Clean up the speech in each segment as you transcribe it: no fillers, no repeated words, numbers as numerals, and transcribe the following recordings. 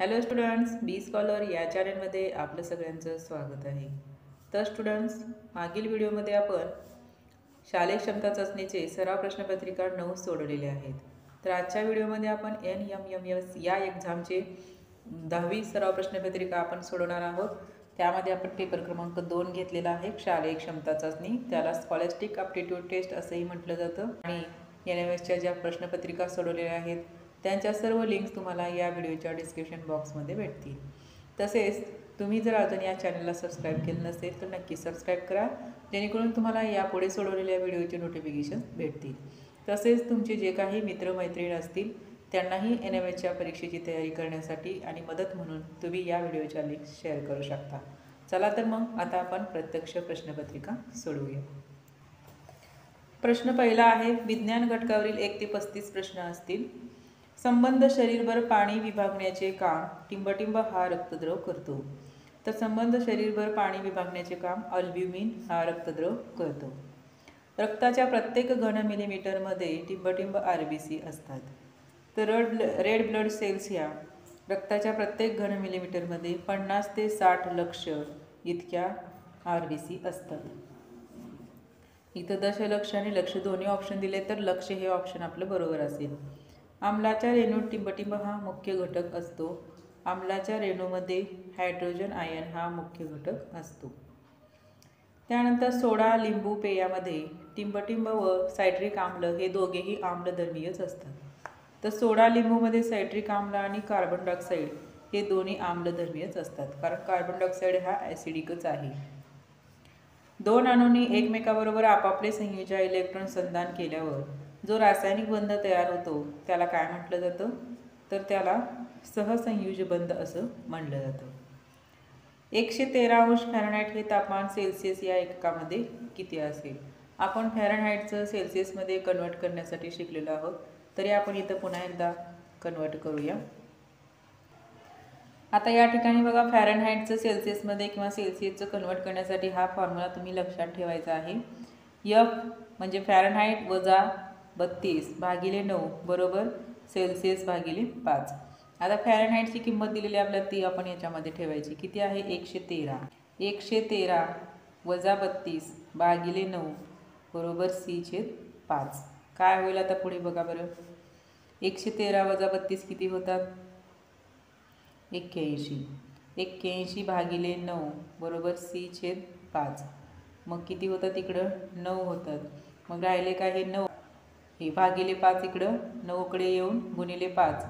Hello students, बी scholar या चॅनलमध्ये आपलं सगळ्यांचं स्वागत आहे. तर स्टुडंट्स, मागील व्हिडिओमध्ये आपण शालेय क्षमता चाचणीचे सराव प्रश्नपत्रिका 9 सोडवलेले आहेत. तर आजच्या व्हिडिओमध्ये आपण NMMS या एक्झामचे 10वी सराव प्रश्नपत्रिका आपण सोडवणार आहोत. त्यामध्ये आपण पेपर क्रमांक 2 घेतलेला आहे, शालेय क्षमता चाचणी. त्याला स्कॉलॅस्टिक ॲप्टिट्यूड टेस्ट असंही म्हटलं जातं. आणि NMSच्या ज्या प्रश्नपत्रिका सोडवलेल्या आहेत त्यांच्या सर्व लिंक्स तुम्हाला या व्हिडिओच्या डिस्क्रिप्शन बॉक्समध्ये भेटतील. तसेच तुम्ही जर अजून या चॅनलला सबस्क्राईब केलं नसेल तर नक्की सबस्क्राईब करा, जेणेकरून तुम्हाला यापुढे सोडवलेल्या व्हिडिओचे नोटिफिकेशन भेटतील. तसेच तुमचे जे काही मित्रमैत्रीण असतील त्यांनाही NMSच्या परीक्षेची तयारी करण्यासाठी आणि मदत म्हणून तुम्ही या व्हिडिओच्या लिंक्स शेअर करू शकता. चला तर मग आता आपण प्रत्यक्ष प्रश्नपत्रिका सोडवूया. प्रश्न पहिला आहे, विज्ञान घटकावरील 1 ते 35 प्रश्न असतील. संबंध शरीरभर पाणी विभागण्याचे काम टिंबटिंब हा रक्तद्रव करतो. तर संबंध शरीरभर पाणी विभागण्याचे काम अल्ब्युमिन हा रक्तद्रव करतो. रक्ताच्या प्रत्येक घन मिलीमीटरमध्ये टिंबटिंब RBC असतात. तर रेड ब्लड सेल्स ह्या रक्ताच्या प्रत्येक घन मिलीमीटरमध्ये 50 ते 60 लक्ष इतक्या RBC असतात. इथं दशलक्ष आणि लक्ष दोन्ही ऑप्शन दिले, तर लक्ष हे ऑप्शन आपलं बरोबर असेल. आम्लाच्या रेणूत टिंबटिंब हा मुख्य घटक असतो. आम्लाच्या रेणूमध्ये हायड्रोजन आयन हा मुख्य घटक असतो. त्यानंतर सोडा लिंबू पेयामध्ये टिंबटिंब व सायट्रिक आम्ल हे दोघेही आम्लधर्मीयच असतात. तर सोडा लिंबूमध्ये सायट्रिक आम्ल आणि कार्बन डायऑक्साईड हे दोन्ही आम्लधर्मीयच असतात, कारण कार्बन डायऑक्साईड हा ॲसिडिकच आहे. दोन अणूंनी एकमेकाबरोबर आपापले संयोजी इलेक्ट्रॉन संधान केल्यावर जो रासायनिक बंध तयार होतो त्याला काय म्हटलं जातं? तर त्याला सहसंयुज बंध असं म्हटलं जातं. 113 अंश फॅरनहाईट हे तापमान सेल्सिअस या एककामध्ये किती असेल? आपण फॅरनहाईटचं सेल्सिअसमध्ये कन्वर्ट करण्यासाठी शिकलेलो आहोत, तरी आपण इथं पुन्हा एकदा कन्वर्ट करूया. आता या ठिकाणी बघा, फॅरनहाईटचं सेल्सिअसमध्ये किंवा सेल्सिअसचं कन्वर्ट करण्यासाठी हा फॉर्म्युला तुम्ही लक्षात ठेवायचा आहे. F म्हणजे फॅरनहाईट वजा 32 भागिले 9 बरोबर सेल्सिअस भागिले 5. आता फॅरनहाईटची किंमत दिलेली आपल्याला ती आपण याच्यामध्ये ठेवायची. किती आहे? 113. 113 वजा 32 भागिले 9 बरोबर C/5. काय होईल आता पुढे बघा बरं. 113 वजा 32 किती होतात? 81. 81 भागिले 9 बरोबर C/5. मग किती होतात इकडं? 9 होतात. मग राहिले काय? हे 9 हे भागिले 5 इकडं 9कडे येऊन गुणिले 5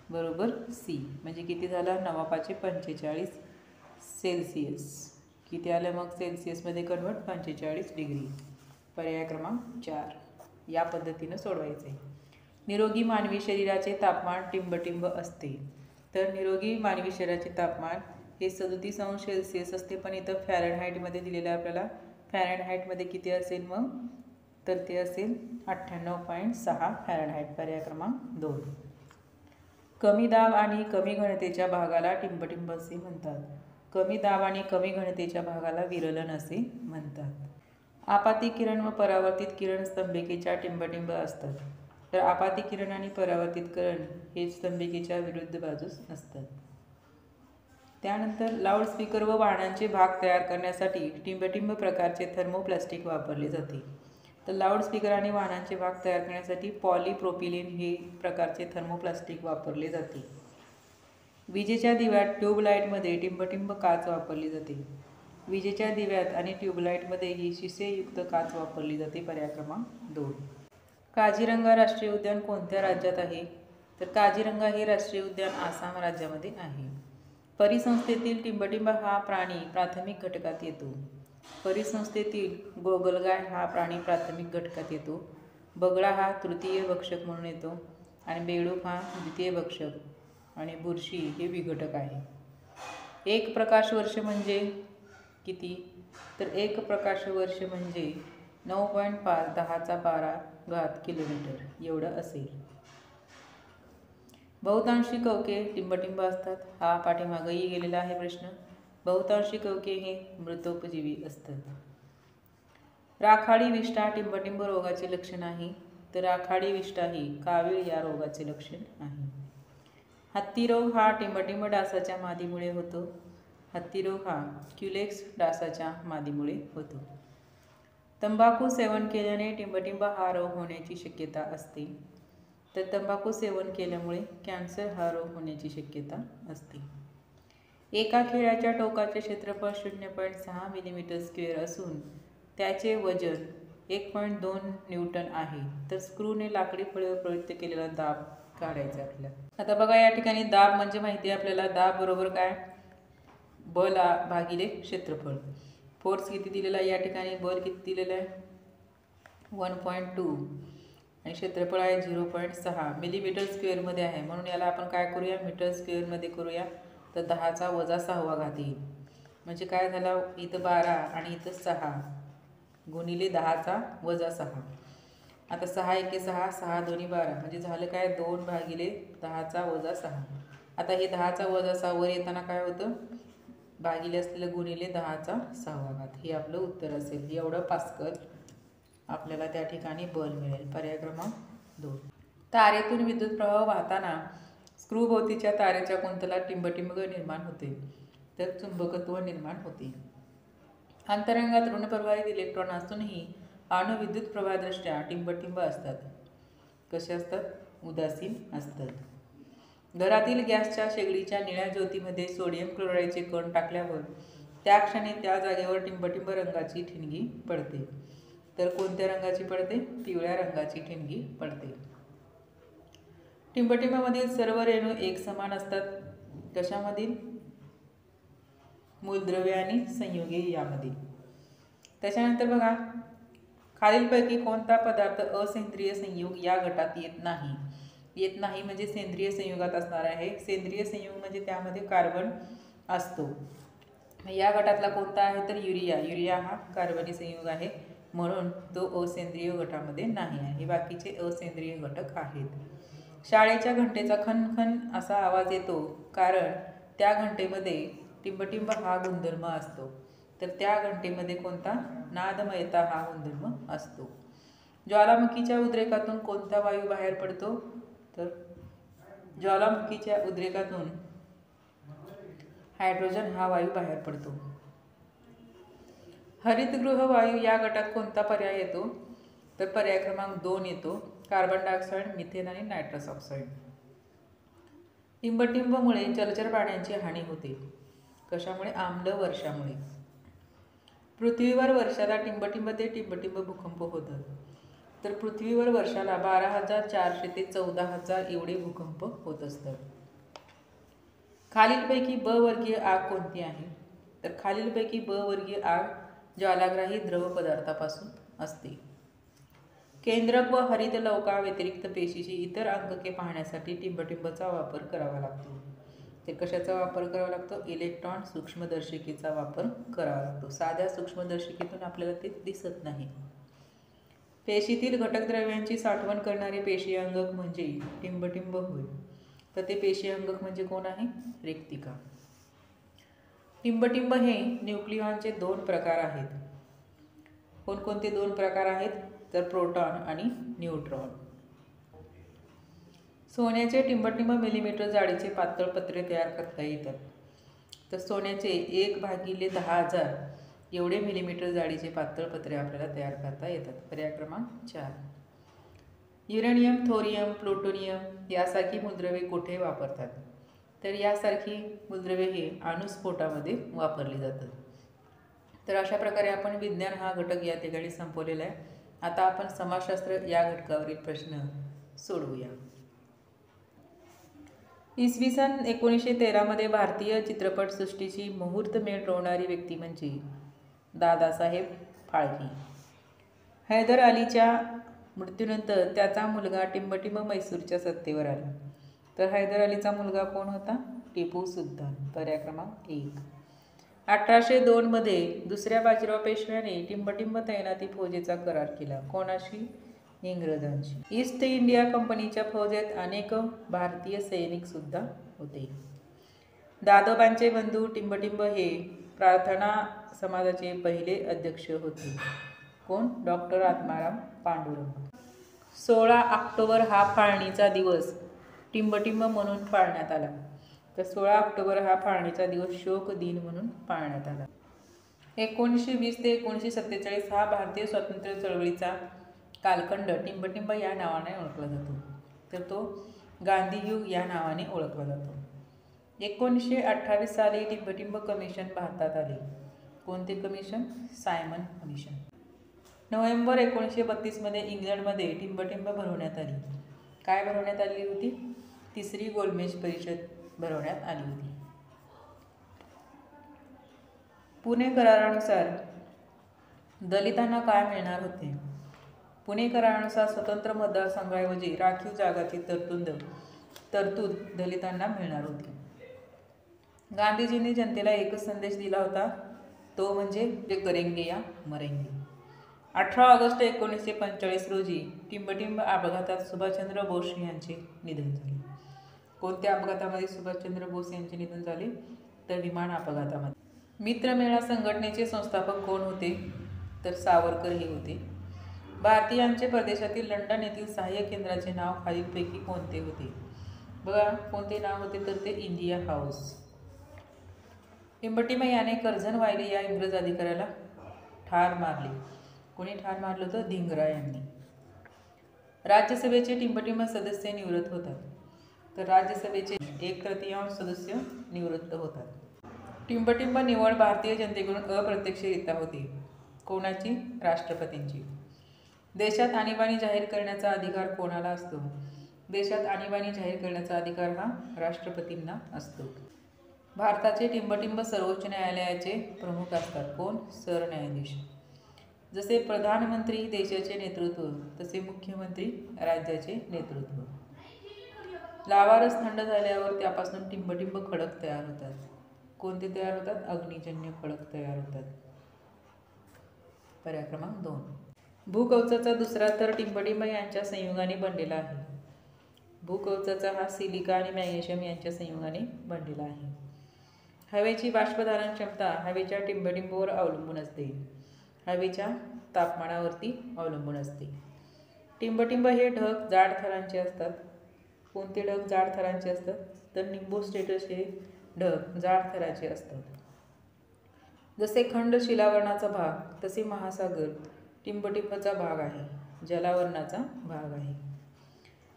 बरोबर C. म्हणजे किती झालं? 9×5 = 45 सेल्सिअस. किती आलं मग सेल्सिअसमध्ये कन्वर्ट? 45 डिग्री. पर्याय क्रमांक 4 या पद्धतीनं सोडवायचं आहे. निरोगी मानवी शरीराचे तापमान टिंबटिंब असते. तर निरोगी मानवी शरीराचे तापमान हे 37 अंश सेल्सिअस असते, पण इथं फॅरनहाईटमध्ये दिलेलं आहे आपल्याला. फॅरनहाईटमध्ये किती असेल मग? तर ते असेल 98.6 फॅरनहाईट. पर्याय क्रमांक 2. कमी दाब आणि कमी घनतेच्या भागाला टिंबटिंब असे म्हणतात. कमी दाब आणि कमी घनतेच्या भागाला विरलन असे म्हणतात. आपाती किरण व परावर्तित किरण स्तंभिकेच्या टिंबटिंब असतात. तर आपाती किरण आणि परावर्तित किरण हे स्तंभिकेच्या विरुद्ध बाजूस असतात. त्यानंतर लाऊडस्पीकर व वाहनांचे भाग तयार करण्यासाठी टिंबटिंब प्रकारचे थर्मोप्लास्टिक वापरले जाते. तर लाऊडस्पीकर आणि वाहनांचे भाग तयार करण्यासाठी पॉलीप्रोपिलीन हे प्रकारचे थर्मोप्लास्टिक वापरले जाते. विजेच्या दिव्यात ट्यूबलाईटमध्ये टिंबटिंब काच वापरली जाते. विजेच्या दिव्यात आणि ट्यूबलाईटमध्ये ही शिसेयुक्त काच वापरली जाते. पर्याय क्रमांक 2. काझीरंगा राष्ट्रीय उद्यान कोणत्या राज्यात आहे? तर काझीरंगा हे राष्ट्रीय उद्यान आसाम राज्यामध्ये आहे. परिसंस्थेतील टिंबटिंब हा प्राणी प्राथमिक घटकात येतो. परिसंस्थेतील गोगलगाय हा प्राणी प्राथमिक घटकात येतो. बगळा हा तृतीय भक्षक म्हणून येतो आणि बेडूक हा द्वितीय भक्षक आणि बुरशी हे विघटक आहे. 1 प्रकाश वर्ष म्हणजे किती? तर 1 प्रकाश वर्ष म्हणजे 9.5 10⁻12 किलोमीटर एवढं असेल. बहुतांशी कवके टिंबटिंब असतात. हा पाठीमागेही गेलेला आहे प्रश्न. बहुतांशी कवके हे मृतोपजीवी असतात. राखाडी विष्ठा टिंबटिंब रोगाचे लक्षण आहे. तर राखाडी विष्ठा ही कावीळ या रोगाचे लक्षण आहे. हत्तीरोग हा टिंबटिंब डासाच्या मादीमुळे होतो. हत्तीरोग हा क्युलेक्स डासाच्या मादीमुळे होतो. तंबाखू सेवन केल्याने टिंबटिंब हा रोग होण्याची शक्यता असते. तर तंबाखू सेवन केल्यामुळे कॅन्सर हा रोग होण्याची शक्यता असते. एका खिळ्याच्या टोकाचे क्षेत्रफळ 0.6 मिलीमीटर स्क्वेअर असून त्याचे वजन 1.2 न्यूटन आहे. तर स्क्रूने लाकडी फळीवर प्रवृत्त केलेला दाब काढायचा आपल्याला. आता बघा या ठिकाणी दाब म्हणजे माहिती आहे आपल्याला. दाब बरोबर काय, बल भागिले क्षेत्रफळ. फोर्स किती दिलेला आहे या ठिकाणी, बल किती दिलेलं आहे 1.2 आणि क्षेत्रफळ आहे 0.6 मिलीमीटर स्क्वेअरमध्ये आहे. म्हणून याला आपण काय करूया, मीटर स्क्वेअरमध्ये करूया. तर 10चा वजा 6वा घात येईल. म्हणजे काय झालं, इथं 12 आणि इथं 6 गुणिले 10चा वजा 6. आता 6 एके 6, 6 दोन्ही 12 म्हणजे झालं काय 2 भागिले 10चा वजा 6. आता हे 10चा वजा 6 वर येताना काय होतं, भागिले असलेलं गुणिले 10चा 6वा घात. हे आपलं उत्तर असेल. एवढं पास्कल आपल्याला त्या ठिकाणी बल मिळेल. पर्याय क्रमांक 2. तारेतून विद्युत प्रवाह वाहताना स्क्रूभोवतीच्या तारेच्या कुंतलात टिंबटिंब निर्माण होते. तर चुंबकत्व निर्माण होते. अंतरंगात ऋणप्रवाहित इलेक्ट्रॉन असूनही अणू विद्युत प्रवाहादृष्ट्या टिंबटिंब असतात. कसे असतात, उदासीन असतात. घरातील गॅसच्या शेगडीच्या निळ्या ज्योतीमध्ये सोडियम क्लोराईडचे कण टाकल्यावर त्या क्षणी त्या जागेवर टिंबटिंब रंगाची ठिणगी पडते. तर कोणत्या रंगाची पडते, पिवळ्या रंगाची ठिणगी पडते. टिंबटिंबामधील सर्व रेणू एकसमान असतात. कशामधील, मूलद्रव्य आणि संयुगे यामध्ये. त्याच्यानंतर बघा, खालीलपैकी कोणता पदार्थ असेंद्रिय संयुग या गटात येत नाही. येत नाही म्हणजे सेंद्रिय संयुगात असणार आहे. सेंद्रिय संयुग म्हणजे त्यामध्ये कार्बन असतो. या गटातला कोणता आहे तर युरिया. युरिया हा कार्बनी संयुग आहे म्हणून तो असेंद्रिय गटामध्ये नाही आहे. बाकीचे असेंद्रिय घटक आहेत. शाळेच्या घंटेचा खनखन असा आवाज येतो कारण त्या घंटेमध्ये टिंबटिंब हा गुणधर्म असतो. तर त्या घंटेमध्ये कोणता, नादमयता हा गुणधर्म असतो. ज्वालामुखीच्या उद्रेकातून कोणता वायू बाहेर पडतो तर ज्वालामुखीच्या उद्रेकातून हायड्रोजन हा वायू बाहेर पडतो. हरितगृह वायू या गटात कोणता पर्याय येतो तर पर्याय क्रमांक 2 येतो. कार्बन डायऑक्साईड, मिथेन आणि नायट्रस ऑक्साईड. टिंबटिंबमुळे जलचर प्राण्यांची हानी होते. कशामुळे, आम्ल वर्षामुळे. पृथ्वीवर वर्षाला टिंबटिंब ते टिंबटिंब भूकंप होतात. तर पृथ्वीवर वर्षाला 12,400 ते 14,000 एवढे भूकंप होत असतात. खालीलपैकी ब वर्गीय आग कोणती आहे तर खालीलपैकी ब वर्गीय आग ज्वालाग्राही द्रव पदार्थापासून असते. केंद्रक व हरित लवका व्यतिरिक्त पेशीची इतर अंगके पाहण्यासाठी टिंबटिंबचा वापर करावा लागतो. ते कशाचा वापर करावा लागतो, इलेक्ट्रॉन सूक्ष्मदर्शिकेचा वापर करावा लागतो. साध्या सूक्ष्मदर्शिकेतून आपल्याला ते दिसत नाही. पेशीतील घटक द्रव्यांची साठवण करणारे पेशी अंगक म्हणजे टिंबटिंब होय. तर ते पेशी अंगक म्हणजे कोण आहे, रिक्तिका. टिंबटिंब हे न्यूक्लियॉनचे 2 प्रकार आहेत. कोणकोणते 2 प्रकार आहेत तर प्रोटॉन आणि न्यूट्रॉन. सोन्याचे टिंबटिंब मिलीमीटर जाडीचे पातळ पत्रे तयार करता येतात. तर सोन्याचे 1/10,000 एवढे मिलीमीटर जाडीचे पातळ पत्रे आपल्याला तयार करता येतात. पर्याय क्रमांक 4. युरेनियम, थोरियम, प्लुटोनियम यासारखी मूलद्रव्ये कुठे वापरतात तर यासारखी मूलद्रव्ये हे अणुस्फोटामध्ये वापरली जातात. तर अशा प्रकारे आपण विज्ञान हा घटक या ठिकाणी संपवलेला आहे. आता आपण समाजशास्त्र या घटकावरील प्रश्न सोडवूया. इसवी सन 1913 मध्ये भारतीय चित्रपटसृष्टीची मुहूर्तमेढ रोवणारी व्यक्ती म्हणजे दादासाहेब फाळके. हैदर अलीच्या मृत्यूनंतर त्याचा मुलगा टिंबटिंब मैसूरच्या सत्तेवर आला. तर हैदर अलीचा मुलगा कोण होता, टिपू सुलतान. पर्याय क्रमांक 1. 1802 मध्ये दुसऱ्या बाजीराव पेशव्याने टिंबटिंब तैनाती फौजेचा करार केला. कोणाशी, इंग्रजांशी. ईस्ट इंडिया कंपनीच्या फौजेत अनेक भारतीय सैनिक सुद्धा होते. दादोबांचे बंधू टिंबटिंब हे प्रार्थना समाजाचे पहिले अध्यक्ष होते. कोण, डॉक्टर आत्माराम पांडुरंग. 16 ऑक्टोबर हा फाळणीचा दिवस टिंबटिंब म्हणून पाळण्यात आला. तर 16 ऑक्टोबर हा फाळणीचा दिवस शोक दिन म्हणून पाळण्यात आला. 1920 ते 1947 हा भारतीय स्वातंत्र्य चळवळीचा कालखंड टिंबटिंब या नावाने ओळखला जातो. तर तो गांधीयुग या नावाने ओळखला जातो. 1928 साली टिंबटिंब कमिशन भारतात आले. कोणते कमिशन? Simon commission. नोव्हेंबर 1932 मध्ये इंग्लंडमध्ये टिंबटिंब भरवण्यात आली. काय भरवण्यात आली होती? तिसरी गोलमेज परिषद भरवण्यात आली होती. पुणे करारानुसार दलितांना काय मिळणार होते? पुणे करारानुसार स्वतंत्र मतदारसंघाऐवजी राखीव जागाची तरतूद दलितांना मिळणार होती. गांधीजींनी जनतेला एकच संदेश दिला होता, तो म्हणजे जे करेंगे या मरेंगे. 18 ऑगस्ट 1945 रोजी टिंबटिंब अपघातात सुभाषचंद्र बोस यांचे निधन झाले. कोणत्या अपघातामध्ये सुभाषचंद्र बोस यांचे निधन झाले? तर विमान अपघातामध्ये. मित्रमेळा संघटनेचे संस्थापक कोण होते? तर सावरकर हे होते. भारतीयांचे परदेशातील लंडन येथील सहाय्य केंद्राचे नाव खालीलपैकी कोणते होते? बघा कोणते नाव होते, तर ते इंडिया हाऊस. टिंबटिंब याने कर्झन वायली या इंग्रज अधिकाऱ्याला ठार मारले. कोणी ठार मारलं होतं? धिंगरा यांनी. राज्यसभेचे टिंबटिंब सदस्य निवृत्त होतात. तर राज्यसभेचे 1/3 सदस्य निवृत्त होतात. टिंबटिंब निवड भारतीय जनतेकडून अप्रत्यक्षरित्या होते. कोणाची? राष्ट्रपतींची. देशात आणीबाणी जाहीर करण्याचा अधिकार कोणाला असतो? देशात आणीबाणी जाहीर करण्याचा अधिकार हा राष्ट्रपतींना असतो. भारताचे टिंबटिंब सर्वोच्च न्यायालयाचे प्रमुख असतात. कोण? सरन्यायाधीश. जसे प्रधानमंत्री देशाचे नेतृत्व, तसे मुख्यमंत्री राज्याचे नेतृत्व. लावारस थंड झाल्यावर त्यापासून टिंबटिंब खडक तयार होतात. कोणते तयार होतात? अग्निजन्य खडक तयार होतात. पर्याय क्रमांक 2. भूकवचाचा दुसरा थर टिंबटिंब यांच्या संयोगाने बनलेला आहे. भूकवचाचा हा सिलिका आणि मॅग्नेशियम यांच्या संयोगाने बनलेला आहे. हवेची बाष्पधारण क्षमता हवेच्या टिंबटिंबवर अवलंबून असते. हवेच्या तापमानावरती अवलंबून असते. टिंबटिंब हे ढग जाड थरांचे असतात. कोणते ढग जाड थरांचे असतात? तर निम्बोस्ट्रेटस हे ढग जाड थराचे असतात. जसे खंड शिलावरणाचा भाग, तसे महासागर टिंबटिंबचा भाग आहे, जलावरणाचा भाग आहे.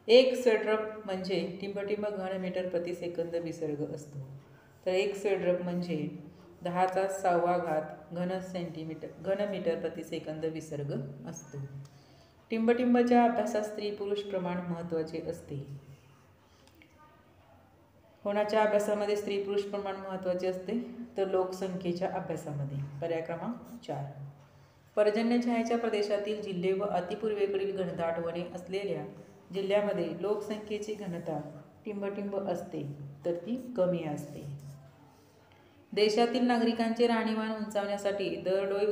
एक स्वेड्रप म्हणजे टिंबटिंब घनमीटर प्रति सेकंद विसर्ग असतो. तर एक स्वेड्रप म्हणजे 10⁻⁴ घनमीटर प्रति सेकंद विसर्ग असतो. टिंबटिंबच्या अभ्यासात स्त्री पुरुष प्रमाण महत्त्वाचे असते. कोणाच्या अभ्यासामध्ये स्त्री पुरुष प्रमाण महत्त्वाचे असते? तर लोकसंख्येच्या अभ्यासामध्ये. पर्याय क्रमांक 4. पर्जन्यछायेच्या प्रदेशातील जिल्हे व अतिपूर्वेकडील घनदाट वने असलेल्या जिल्ह्यामध्ये लोकसंख्येची घनता टिंबटिंब असते, तर ती कमी असते. देशातील नागरिकांचे राहणीमान उंचावण्यासाठी दरडोई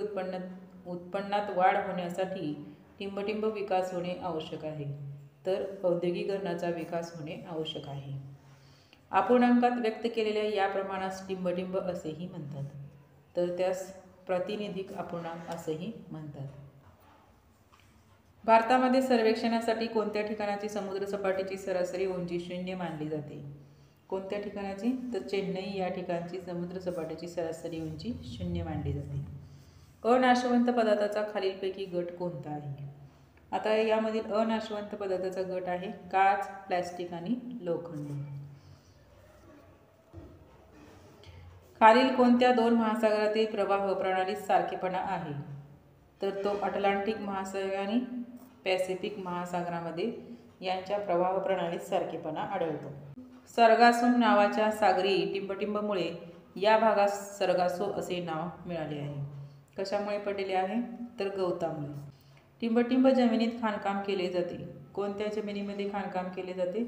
उत्पन्नात वाढ होण्यासाठी टिंबटिंब विकास होणे आवश्यक आहे. तर औद्योगिकरणाचा विकास होणे आवश्यक आहे. अपूर्णांकात व्यक्त केलेल्या या प्रमाणास टिंबटिंब असेही म्हणतात. तर त्यास प्रातिनिधिक अपूर्णांक असेही म्हणतात. भारतामध्ये सर्वेक्षणासाठी कोणत्या ठिकाणाची समुद्र सपाटीची सरासरी उंची 0 मानली जाते? कोणत्या ठिकाणाची? तर चेन्नई या ठिकाणची समुद्र सपाटीची सरासरी उंची 0 मानली जाते. अनाशवंत पदार्थाचा खालीलपैकी गट कोणता आहे? आता यामधील अनाशवंत पदार्थाचा गट आहे काच, प्लॅस्टिक आणि लोखंड. खालील कोणत्या 2 महासागरातील प्रवाह प्रणालीत सारखेपणा आहे? तर तो अटलांटिक महासागर आणि पॅसिफिक महासागरामध्ये यांच्या प्रवाह प्रणालीत सारखेपणा आढळतो. सर्गासो नावाच्या सागरी टिंबटिंबमुळे या भागास सर्गासो असे नाव मिळाले आहे. कशामुळे पडलेले आहे? तर गवतामुळे. टिंबटिंब जमिनीत खाणकाम केले जाते. कोणत्या जमिनीमध्ये खाणकाम केले जाते?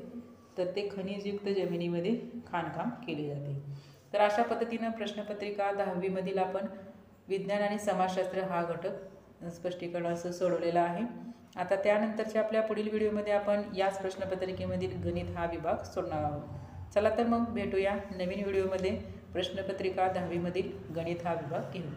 तर ते खनिजयुक्त जमिनीमध्ये खाणकाम केले जाते. तर अशा पद्धतीनं प्रश्नपत्रिका 10वी मधील आपण विज्ञान आणि समाजशास्त्र हा घटक स्पष्टीकरण असं सोडवलेला आहे. आता त्यानंतरच्या आपल्या पुढील व्हिडिओमध्ये आपण याच प्रश्नपत्रिकेमधील गणित हा विभाग सोडणार आहोत. चला तर मग भेटूया नवीन व्हिडिओमध्ये प्रश्नपत्रिका 10वी मधील गणित हा विभाग घेऊन.